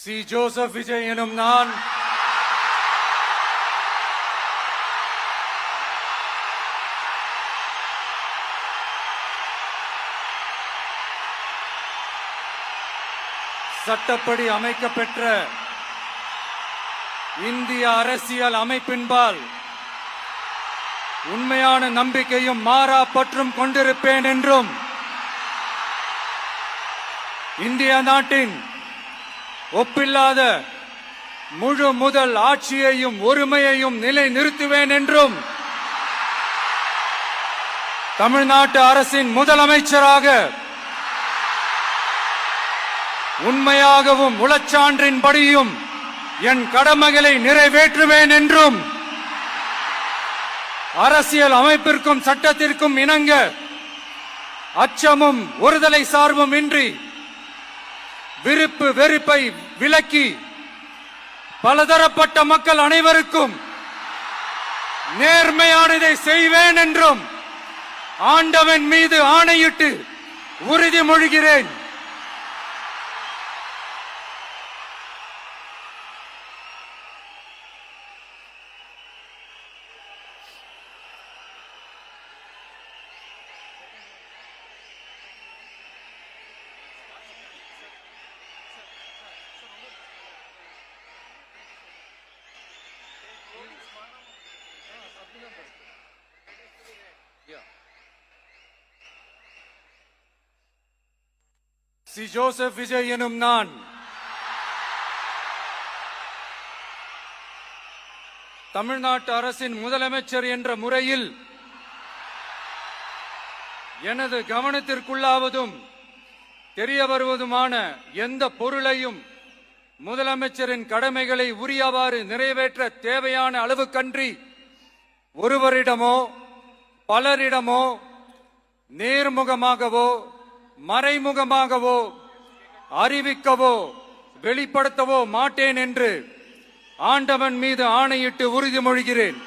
C. Joseph Vijay எனும் நான் சட்டப்படி அமைக்கப்பெற்ற இந்திய அரசியல் அமைப்பின்பால் உண்மையான நம்பிக்கையும் மாறா பற்றும் கொண்டிருப்பேன் என்றும் இந்திய நாட்டின் ஒப்பில்லாத முழு முதல் ஆட்சியையும் ஒருமையையும் நிலை நிறுத்துவேன் என்றும் தமிழ்நாட்டு அரசின் முதலமைச்சராக உண்மையாகவும் உளச்சான்றின்படியும் என் கடமைகளை நிறைவேற்றுவேன் என்றும் அரசியல் அமைப்பிற்கும் சட்டத்திற்கும் இணங்க அச்சமும் ஒருதலை சார்பும் இன்றி விருப்பு வெறுப்பை விலக்கி பலதரப்பட்ட மக்கள் அனைவருக்கும் நேர்மையானதை செய்வேன் என்றும் ஆண்டவன் மீது ஆணையிட்டு உறுதிமொழிகிறேன். சி. ஜோசப் விஜய் எனும் நான் தமிழ்நாட்டு அரசின் முதலமைச்சர் என்ற முறையில் எனது கவனத்திற்குள்ளாவதும் தெரிய வருவதுமான எந்த பொருளையும் முதலமைச்சரின் கடமைகளை உரியவாறு நிறைவேற்ற தேவையான அளவுக்கன்றி ஒருவரிடமோ பலரிடமோ நேர்முகமாகவோ மறைமுகமாகவோ அறிவிக்கவோ வெளிப்படுத்தவோ மாட்டேன் என்று ஆண்டவன் மீது ஆணையிட்டு உறுதிமொழிகிறேன்.